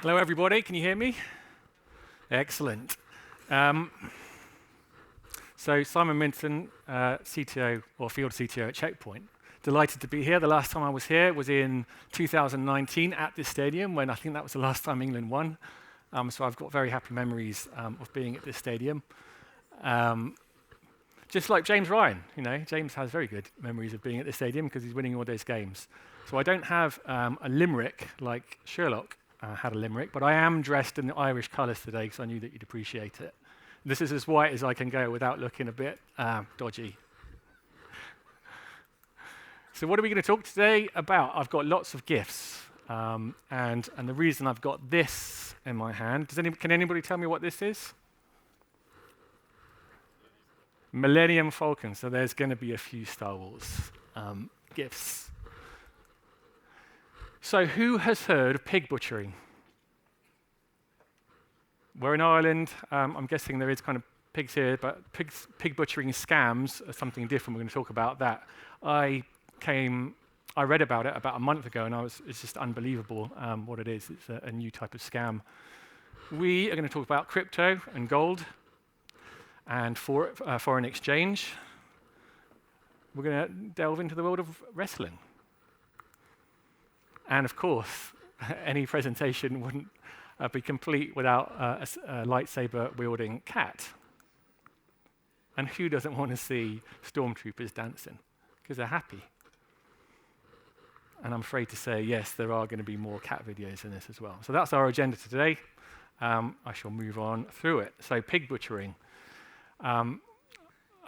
Hello, everybody. Can you hear me? Excellent. Um, so Simon Minton, CTO or Field CTO at Checkpoint. Delighted to be here. The last time I was here was in 2019 at this stadium, when I think that was the last time England won. So I've got very happy memories of being at this stadium. Just like James Ryan, James has very good memories of being at this stadium because he's winning all those games. So I don't have a limerick like Sherlock had a limerick, but I am dressed in the Irish colours today because I knew that you'd appreciate it. This is as white as I can go without looking a bit dodgy. So what are we going to talk today about? I've got lots of gifts, and the reason I've got this in my hand, can anybody tell me what this is? Millennium Falcon, so there's going to be a few Star Wars gifts. So who has heard of pig butchering? We're in Ireland. I'm guessing there is kind of pigs here, but pig butchering scams are something different. We're going to talk about that. I read about it about a month ago, and it's just unbelievable what it is. It's a new type of scam. We are going to talk about crypto and gold and foreign exchange. We're going to delve into the world of wrestling. And of course, any presentation wouldn't be complete without a lightsaber-wielding cat. And who doesn't want to see stormtroopers dancing? Because they're happy. And I'm afraid to say, yes, there are going to be more cat videos in this as well. So that's our agenda today. I shall move on through it. So pig butchering. I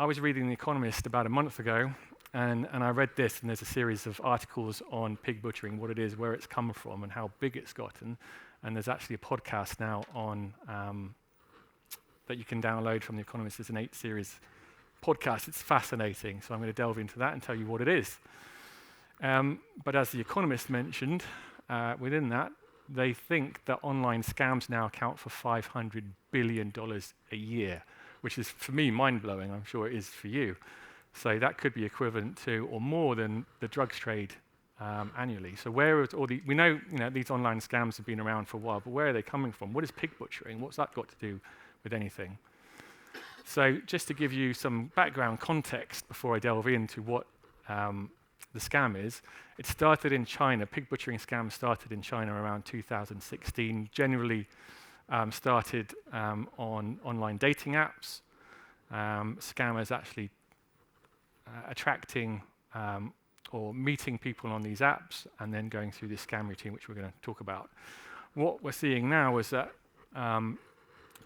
was reading The Economist about a month ago, and I read this, and there's a series of articles on pig butchering, what it is, where it's come from, and how big it's gotten. And there's actually a podcast now on that you can download from The Economist. It's an 8-series podcast. It's fascinating, so I'm going to delve into that and tell you what it is. But as The Economist mentioned, within that, they think that online scams now account for $500 billion a year, which is, for me, mind-blowing. I'm sure it is for you. So that could be equivalent to, or more than, the drugs trade annually. So where is all we know, these online scams have been around for a while, but where are they coming from? What is pig butchering? What's that got to do with anything? So just to give you some background context before I delve into what the scam is, it started in China. Pig butchering scams started in China around 2016, generally started on online dating apps. Scammers actually attracting or meeting people on these apps and then going through this scam routine, which we're going to talk about. What we're seeing now is that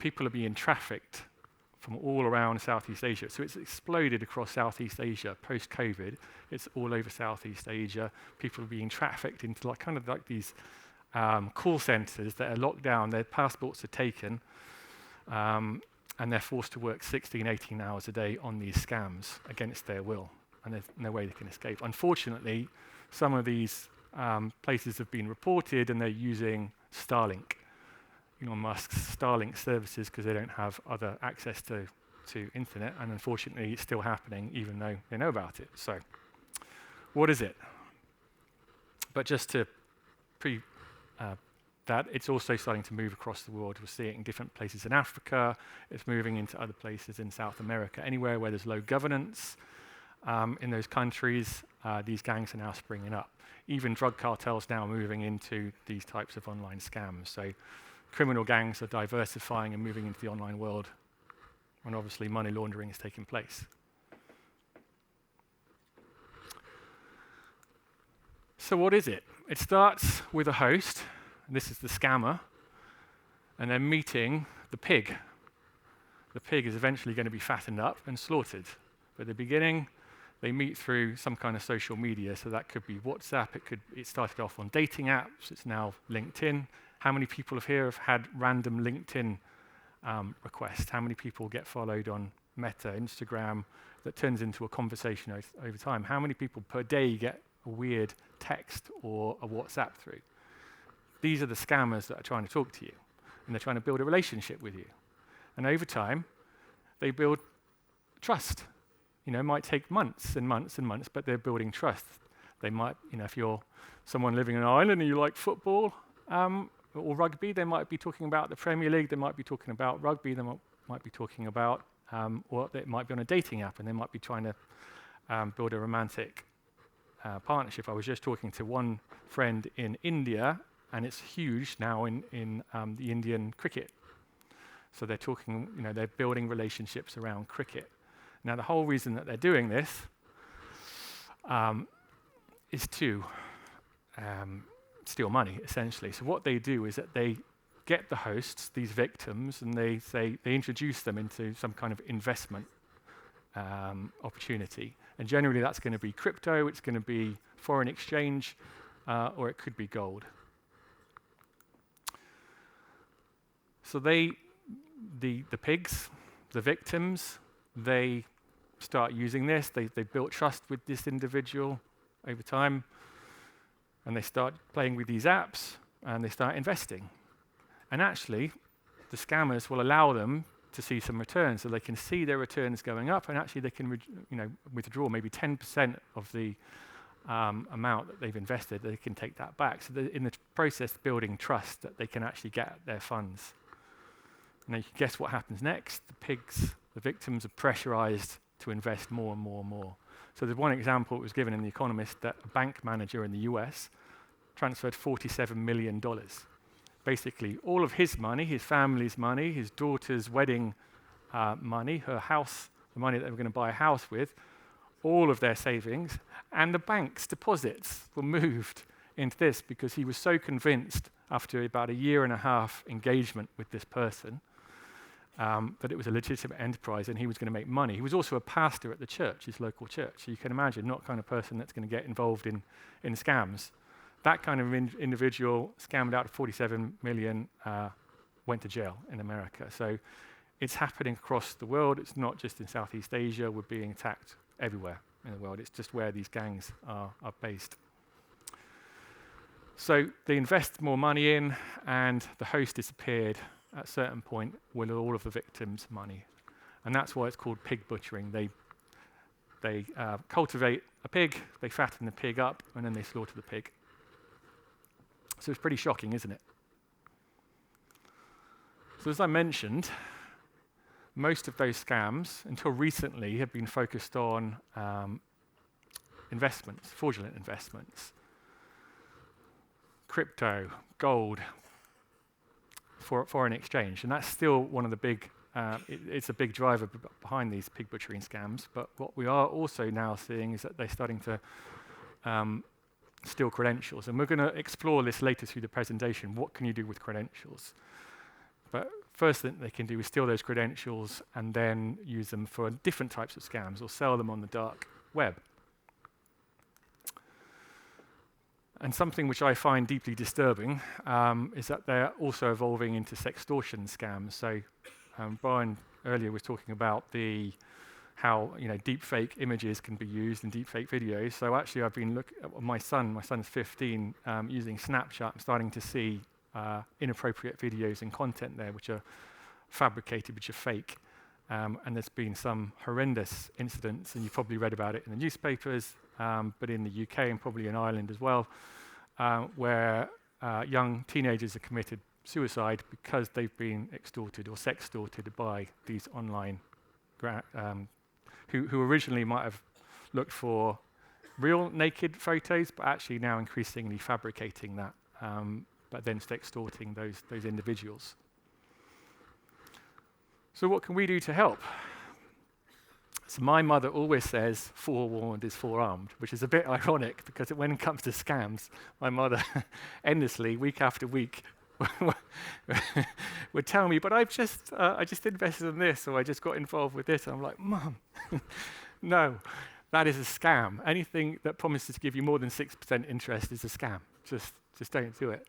people are being trafficked from all around Southeast Asia. So it's exploded across Southeast Asia post-COVID. It's all over Southeast Asia. People are being trafficked into these call centers that are locked down. Their passports are taken, and they're forced to work 16, 18 hours a day on these scams against their will, and there's no way they can escape. Unfortunately, some of these places have been reported, and they're using Starlink, Elon Musk's Starlink services, because they don't have other access to internet, and unfortunately, it's still happening, even though they know about it. So, what is it? But just to that it's also starting to move across the world. We're seeing it in different places in Africa. It's moving into other places in South America. Anywhere where there's low governance in those countries, these gangs are now springing up. Even drug cartels now moving into these types of online scams. So criminal gangs are diversifying and moving into the online world, and obviously money laundering is taking place. So what is it? It starts with a host. This is the scammer, and they're meeting the pig. The pig is eventually going to be fattened up and slaughtered. But at the beginning, they meet through some kind of social media, so that could be WhatsApp, it started off on dating apps, it's now LinkedIn. How many people here have had random LinkedIn requests? How many people get followed on Meta, Instagram, that turns into a conversation over time? How many people per day get a weird text or a WhatsApp through? These are the scammers that are trying to talk to you, and they're trying to build a relationship with you. And over time, they build trust. It might take months and months and months, but they're building trust. They might, if you're someone living in Ireland and you like football, or rugby, they might be talking about the Premier League, they might be talking about rugby, they might be talking about, or it might be on a dating app, and they might be trying to build a romantic partnership. I was just talking to one friend in India, and it's huge now in the Indian cricket. So they're talking, they're building relationships around cricket. Now, the whole reason that they're doing this is to steal money, essentially. So what they do is that they get the hosts, these victims, and they introduce them into some kind of investment opportunity. And generally, that's going to be crypto, it's going to be foreign exchange, or it could be gold. So the pigs, the victims, they start using this. They built trust with this individual over time, and they start playing with these apps, and they start investing. And actually, the scammers will allow them to see some returns, so they can see their returns going up, and actually they can withdraw maybe 10% of the amount that they've invested. They can take that back. So in the process, building trust that they can actually get their funds. Now you can guess what happens next. The pigs, the victims, are pressurized to invest more and more and more. So there's one example that was given in The Economist that a bank manager in the US transferred $47 million. Basically, all of his money, his family's money, his daughter's wedding money, her house, the money that they were going to buy a house with, all of their savings, and the bank's deposits were moved into this because he was so convinced after about a year and a half engagement with this person that it was a legitimate enterprise and he was going to make money. He was also a pastor at the church, his local church. So you can imagine, not the kind of person that's going to get involved in scams. That kind of individual scammed out 47 million, went to jail in America. So it's happening across the world. It's not just in Southeast Asia. We're being attacked everywhere in the world. It's just where these gangs are based. So they invest more money in, and the host disappeared at a certain point with all of the victims' money. And that's why it's called pig butchering. They cultivate a pig, they fatten the pig up, and then they slaughter the pig. So it's pretty shocking, isn't it? So as I mentioned, most of those scams, until recently, have been focused on investments, fraudulent investments. Crypto, gold, foreign exchange, and that's still one of the big, it's a big driver behind these pig butchering scams. But what we are also now seeing is that they're starting to steal credentials, and we're going to explore this later through the presentation. What can you do with credentials? But first thing they can do is steal those credentials and then use them for different types of scams or sell them on the dark web. And something which I find deeply disturbing is that they're also evolving into sextortion scams. So Brian earlier was talking about how deepfake images can be used in deepfake videos. So actually I've been looking at my son's 15, using Snapchat. I'm starting to see inappropriate videos and content there which are fabricated, which are fake. And there's been some horrendous incidents, and you've probably read about it in the newspapers, but in the UK and probably in Ireland as well, where young teenagers have committed suicide because they've been extorted or sextorted by these online who originally might have looked for real naked photos, but actually now increasingly fabricating that, but then sextorting those individuals. So what can we do to help? So my mother always says, forewarned is forearmed, which is a bit ironic because when it comes to scams, my mother endlessly, week after week, would tell me, but I just invested in this, or I just got involved with this. And I'm like, Mum, no, that is a scam. Anything that promises to give you more than 6% interest is a scam. Just don't do it.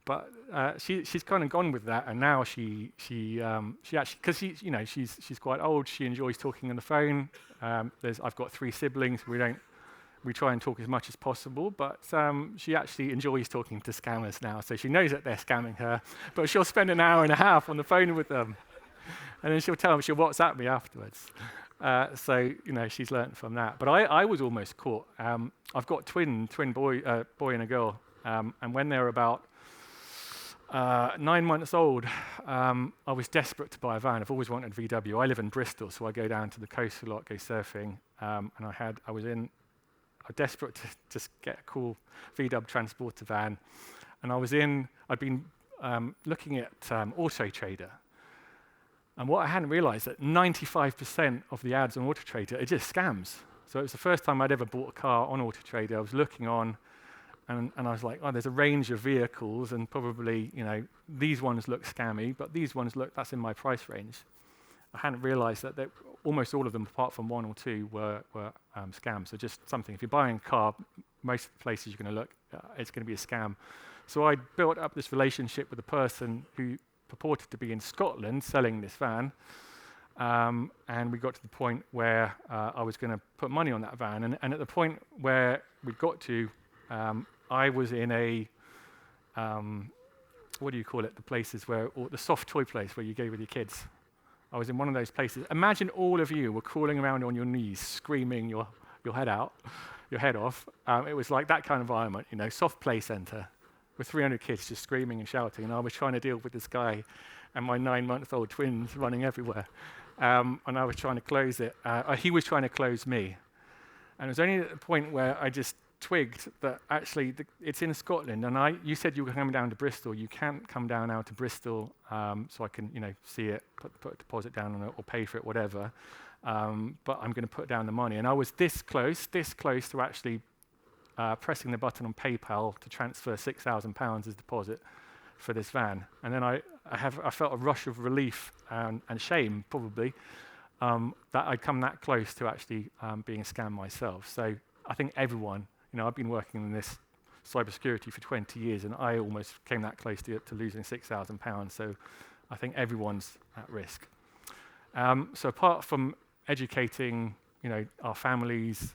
But she's kind of gone with that, and now she actually, because she's quite old, she enjoys talking on the phone. I've got 3 siblings. We try and talk as much as possible, but she actually enjoys talking to scammers now. So she knows that they're scamming her, but she'll spend an hour and a half on the phone with them, and then she'll WhatsApp me afterwards. So she's learnt from that. But I was almost caught. I've got twin boy and a girl, and when they were about 9 months old, I was desperate to buy a van. I've always wanted VW. I live in Bristol, so I go down to the coast a lot, go surfing, and I was desperate to just get a cool VW transporter van, and I'd been looking at Auto Trader, and what I hadn't realised that 95% of the ads on Auto Trader are just scams. So it was the first time I'd ever bought a car on Auto Trader. I was looking on. And I was like, oh, there's a range of vehicles, and probably, these ones look scammy, but these ones that's in my price range. I hadn't realized that almost all of them, apart from one or two, were scams. So just something, if you're buying a car, most places you're going to look, it's going to be a scam. So I built up this relationship with a person who purported to be in Scotland selling this van, and we got to the point where I was going to put money on that van. And at the point where we got to, I was in a, what do you call it, the places or the soft toy place where you go with your kids. I was in one of those places. Imagine all of you were crawling around on your knees, screaming your head off. It was like that kind of environment, soft play center with 300 kids just screaming and shouting, and I was trying to deal with this guy and my 9-month-old twins running everywhere. And I was trying to close it. He was trying to close me. And it was only at the point where I just twigged that actually it's in Scotland, and you said you were coming down to Bristol. You can't come down now to Bristol, so I can see it, put a deposit down on it, or pay for it, whatever. But I'm going to put down the money, and I was this close to actually pressing the button on PayPal to transfer £6,000 as deposit for this van. And then I felt a rush of relief and shame, probably, that I'd come that close to actually being a scam myself. So I think everyone. I've been working in this cybersecurity for 20 years, and I almost came that close to losing £6,000. So I think everyone's at risk. So apart from educating, our families,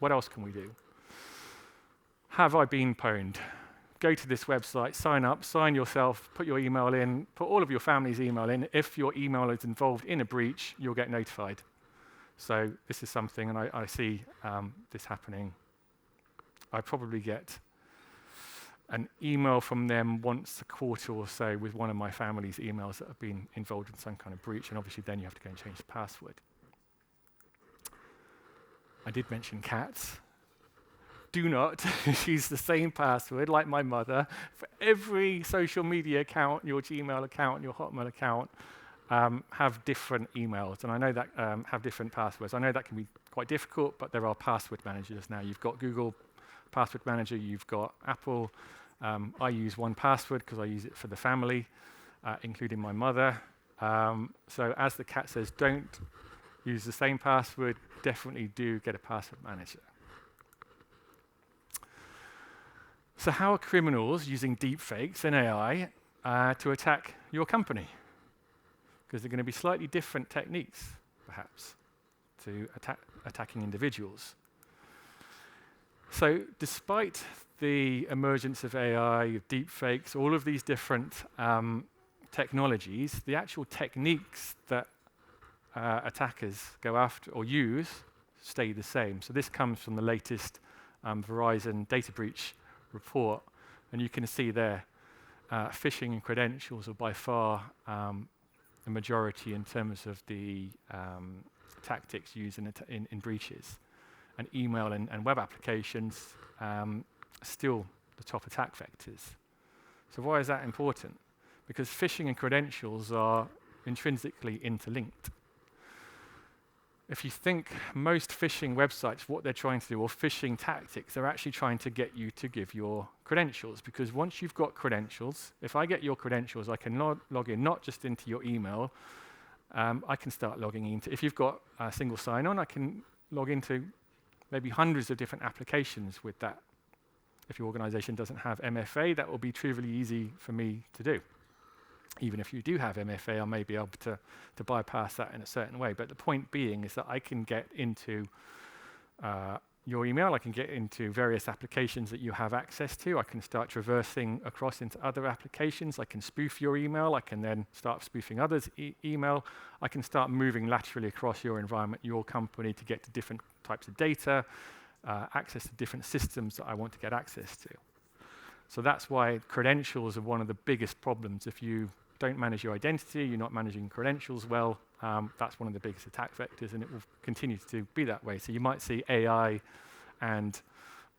what else can we do? Have I been pwned? Go to this website, sign up, sign yourself, put your email in, put all of your family's email in. If your email is involved in a breach, you'll get notified. So this is something, and I see this happening. I probably get an email from them once a quarter or so with one of my family's emails that have been involved in some kind of breach, and obviously then you have to go and change the password. I did mention cats. Do not use the same password like my mother for every social media account, your Gmail account, your Hotmail account. Have different emails, and I know that have different passwords. I know that can be quite difficult, but there are password managers now. You've got Google Password Manager, you've got Apple. I use 1Password because I use it for the family, including my mother. So as the cat says, don't use the same password. Definitely do get a password manager. So how are criminals using deepfakes and AI to attack your company? Because they're going to be slightly different techniques, perhaps, to attacking individuals. So despite the emergence of AI, of deepfakes, all of these different technologies, the actual techniques that attackers go after or use stay the same. So this comes from the latest Verizon data breach report, and you can see there, phishing and credentials are by far the majority in terms of the tactics used in breaches. And email and web applications still the top attack vectors. So why is that important? Because phishing and credentials are intrinsically interlinked. If you think most phishing websites, what they're trying to do, or phishing tactics, they're actually trying to get you to give your credentials. Because once you've got credentials, if I get your credentials, I can log in not just into your email, I can start logging into, if you've got a single sign-on, I can log into maybe hundreds of different applications with that. If your organization doesn't have MFA, that will be trivially easy for me to do. Even if you do have MFA, I may be able to bypass that in a certain way. But the point being is that I can get into your email, I can get into various applications that you have access to, I can start traversing across into other applications, I can spoof your email, I can then start spoofing others' email, I can start moving laterally across your environment, your company, to get to different types of data, access to different systems that I want to get access to. So that's why credentials are one of the biggest problems. If you don't manage your identity, you're not managing credentials well, that's one of the biggest attack vectors, and it will continue to be that way. So you might see AI and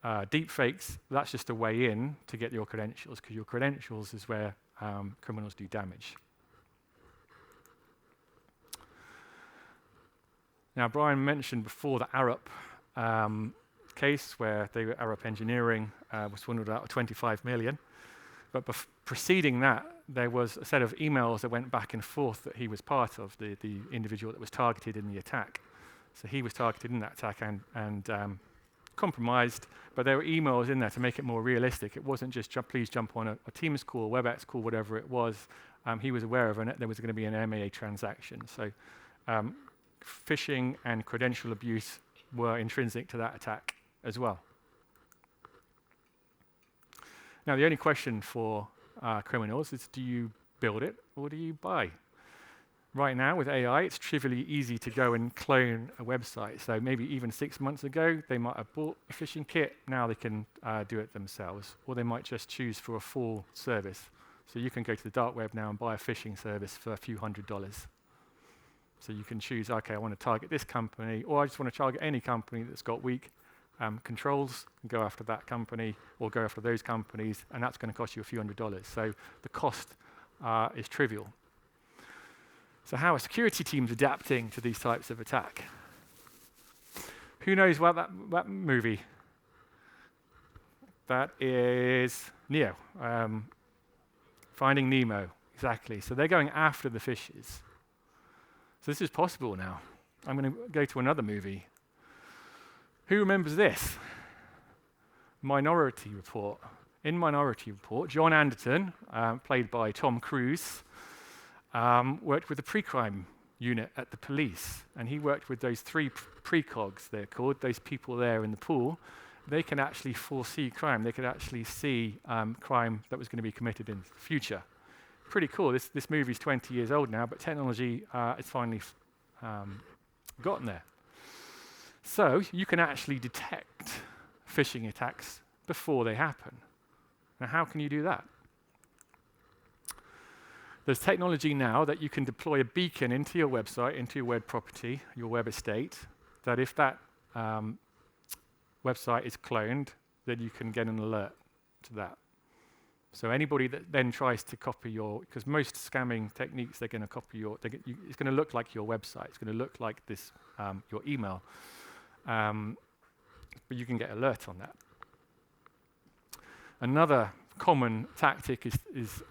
deepfakes. That's just a way in to get your credentials, because your credentials is where criminals do damage. Now, Brian mentioned before the Arup case where Arup Engineering was swindled out of 25 million. But preceding that, there was a set of emails that went back and forth that he was part of, the individual that was targeted in the attack. So he was targeted in that attack and compromised, but there were emails in there to make it more realistic. It wasn't just please jump on a Teams call, WebEx call, whatever it was. He was aware of it. There was going to be an MAA transaction. So phishing and credential abuse were intrinsic to that attack as well. Now, the only question for criminals is, do you build it or do you buy? Right now, with AI, it's trivially easy to go and clone a website. So maybe even 6 months ago, they might have bought a phishing kit. Now they can do it themselves. Or they might just choose for a full service. So you can go to the dark web now and buy a phishing service for a few $100s. So you can choose, okay, I want to target this company, or I just want to target any company that's got weak controls, and go after that company, or go after those companies, and that's going to cost you a few $100s. So the cost is trivial. So how are security teams adapting to these types of attack? Who knows what that movie? That is Neo. Finding Nemo, exactly. So they're going after the fishes. So this is possible now. I'm going to go to another movie. Who remembers this? Minority Report. In Minority Report, John Anderton, played by Tom Cruise, worked with the pre-crime unit at the police, and he worked with those 3 precogs, they're called, those people there in the pool. They can actually foresee crime. They could actually see crime that was going to be committed in the future. Pretty cool. This movie's 20 years old now, but technology has finally gotten there. So you can actually detect phishing attacks before they happen. Now, how can you do that? There's technology now that you can deploy a beacon into your website, into your web property, your web estate, that if that website is cloned, then you can get an alert to that. So anybody that then tries to copy because most scamming techniques, they're going to copy it's going to look like your website. It's going to look like this, your email. But you can get alert on that. Another common tactic is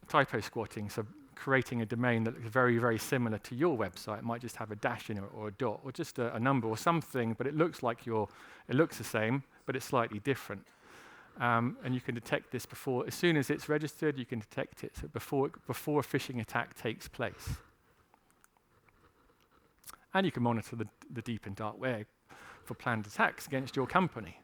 typo squatting, so creating a domain that looks very, very similar to your website. It might just have a dash in it or a dot or just a number or something, but it looks like it looks the same, but it's slightly different. And you can detect this as soon as it's registered, you can detect it before a phishing attack takes place. And you can monitor the deep and dark web for planned attacks against your company.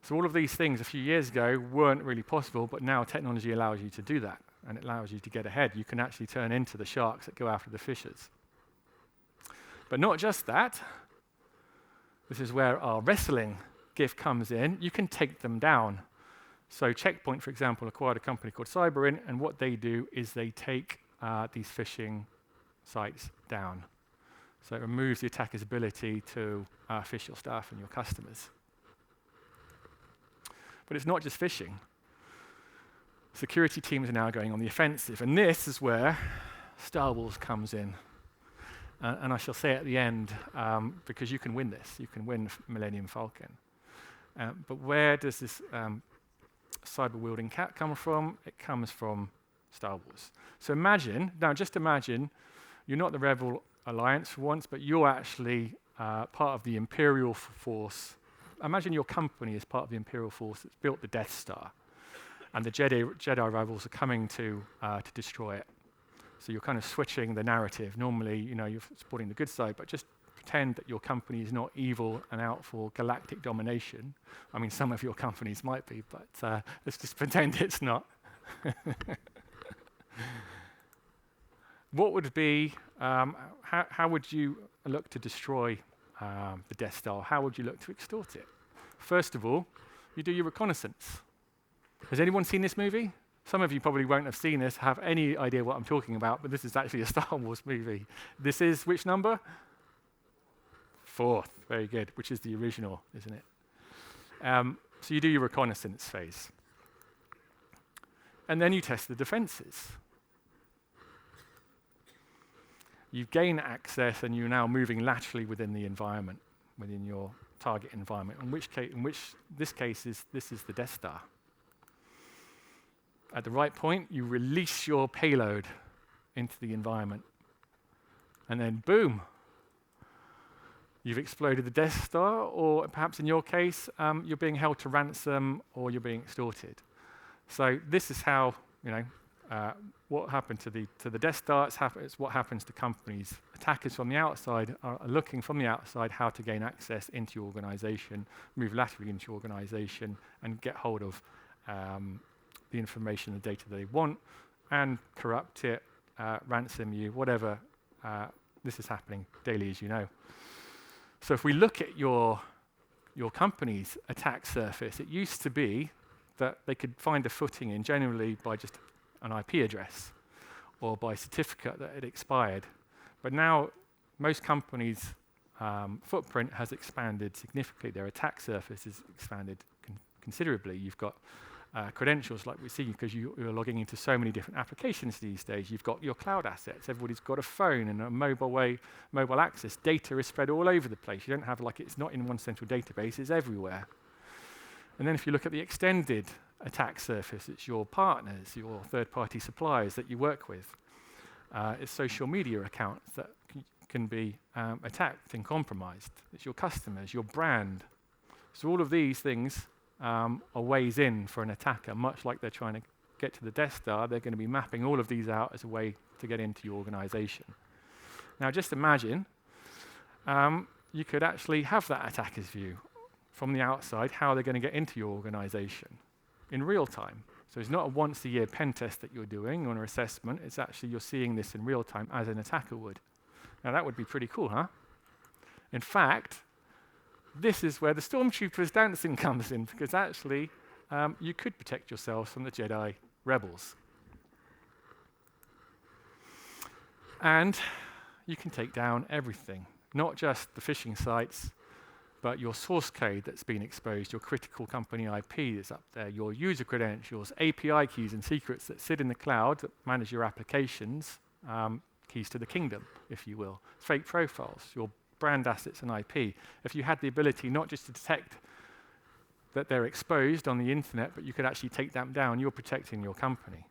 So all of these things a few years ago weren't really possible, but now technology allows you to do that, and it allows you to get ahead. You can actually turn into the sharks that go after the fishers. But not just that. This is where our wrestling gift comes in. You can take them down. So Checkpoint, for example, acquired a company called Cyberint, and what they do is they take these phishing sites down. So it removes the attacker's ability to phish your staff and your customers. But it's not just phishing. Security teams are now going on the offensive, and this is where Star Wars comes in. And I shall say at the end, because you can win this. You can win Millennium Falcon. But where does this cyber-wielding cat come from? It comes from Star Wars. So just imagine, you're not the Rebel Alliance for once, but you're actually part of the Imperial force. Imagine your company is part of the Imperial force that's built the Death Star, and the Jedi rebels are coming to destroy it. So you're kind of switching the narrative. Normally, you're supporting the good side, but just pretend that your company is not evil and out for galactic domination. I mean, some of your companies might be, but let's just pretend it's not. What would be, how would you look to destroy the Death Star? How would you look to extort it? First of all, you do your reconnaissance. Has anyone seen this movie? Some of you probably won't have seen this, have any idea what I'm talking about, but this is actually a Star Wars movie. This is which number? 4th, very good, which is the original, isn't it? So you do your reconnaissance phase. And then you test the defenses. You gain access and you're now moving laterally within the environment, within your target environment, in which this case is the Death Star. At the right point, you release your payload into the environment. And then boom, you've exploded the Death Star, or perhaps in your case, you're being held to ransom or you're being extorted. So this is how, what happened to the Death Star. It's what happens to companies. Attackers from the outside are looking from the outside how to gain access into your organization, move laterally into your organization, and get hold of the information, the data they want, and corrupt it, ransom you, whatever. This is happening daily, as you know. So if we look at your company's attack surface, it used to be that they could find a footing in generally by just an IP address or by certificate that had expired. But now most companies' footprint has expanded significantly. Their attack surface has expanded considerably. You've got credentials like we see because you're logging into so many different applications these days. You've got your cloud assets. Everybody's got a phone and a mobile access. Data is spread all over the place. You don't have it's not in one central database, it's everywhere. And then if you look at the extended attack surface, it's your partners, your third-party suppliers that you work with. It's social media accounts that can be attacked and compromised. It's your customers, your brand. So all of these things are ways in for an attacker, much like they're trying to get to the Death Star. They're going to be mapping all of these out as a way to get into your organization. Now just imagine you could actually have that attacker's view from the outside, how they're going to get into your organization in real time. So it's not a once-a-year pen test that you're doing or an assessment. It's actually you're seeing this in real time as an attacker would. Now that would be pretty cool, huh? In fact, this is where the Stormtroopers dancing comes in, because actually you could protect yourselves from the Jedi rebels. And you can take down everything, not just the phishing sites, but your source code that's been exposed, your critical company IP that's up there, your user credentials, API keys and secrets that sit in the cloud that manage your applications, keys to the kingdom, if you will, fake profiles, your brand assets and IP. If you had the ability not just to detect that they're exposed on the internet, but you could actually take them down, you're protecting your company.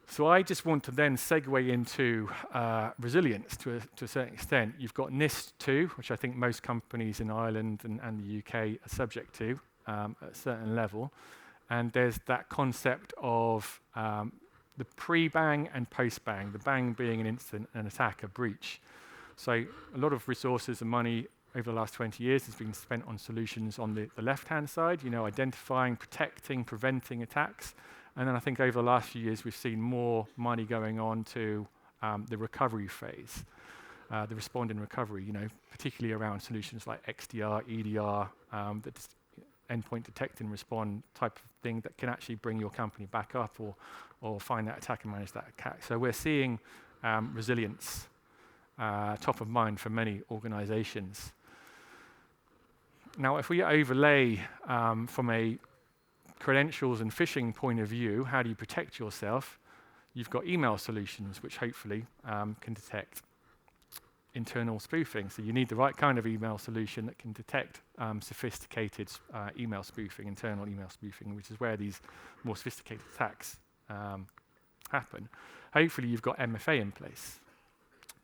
So I just want to then segue into resilience to a certain extent. You've got NIST 2, which I think most companies in Ireland and the UK are subject to at a certain level. And there's that concept of the pre-bang and post-bang, the bang being an incident, an attack, a breach. So a lot of resources and money over the last 20 years has been spent on solutions on the left-hand side, identifying, protecting, preventing attacks. And then I think over the last few years, we've seen more money going on to the recovery phase, the respond and recovery, particularly around solutions like XDR, EDR, that's endpoint detect and respond type of thing that can actually bring your company back up or find that attack and manage that attack. So we're seeing resilience top of mind for many organizations. Now, if we overlay from a credentials and phishing point of view, how do you protect yourself? You've got email solutions, which hopefully can detect internal spoofing. So you need the right kind of email solution that can detect sophisticated email spoofing, internal email spoofing, which is where these more sophisticated attacks happen. Hopefully you've got MFA in place,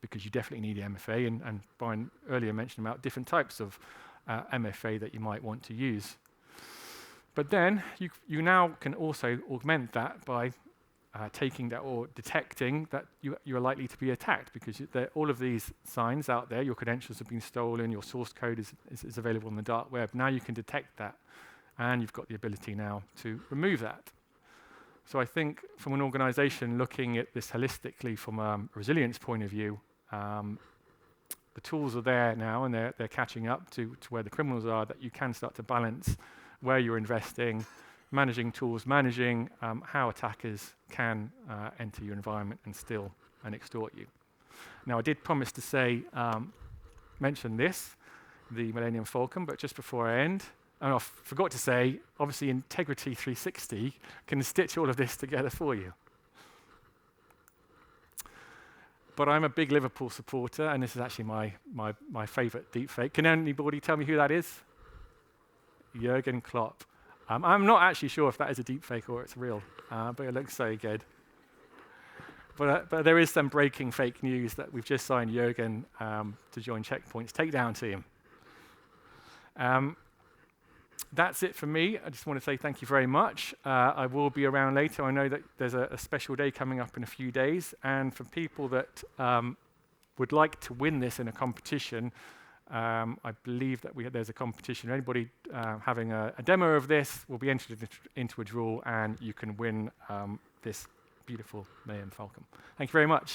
because you definitely need MFA, and Brian earlier mentioned about different types of MFA that you might want to use. But then you now can also augment that by taking that or detecting that you are likely to be attacked, because all of these signs out there, your credentials have been stolen, your source code is available on the dark web. Now you can detect that, and you've got the ability now to remove that. So I think from an organization looking at this holistically from a resilience point of view, the tools are there now, and they're catching up to where the criminals are, that you can start to balance where you're investing, managing tools, managing how attackers can enter your environment and steal and extort you. Now, I did promise to say, mention this, the Millennium Falcon, but just before I end, and I forgot to say, obviously Integrity 360 can stitch all of this together for you. But I'm a big Liverpool supporter, and this is actually my favourite deepfake. Can anybody tell me who that is? Jurgen Klopp. I'm not actually sure if that is a deepfake or it's real, but it looks so good. But there is some breaking fake news that we've just signed Jurgen to join Checkpoint's takedown team. That's it for me. I just want to say thank you very much. I will be around later. I know that there's a special day coming up in a few days, and for people that would like to win this in a competition, I believe that there's a competition. Anybody having a demo of this will be entered into a draw, and you can win this beautiful Millennium Falcon. Thank you very much.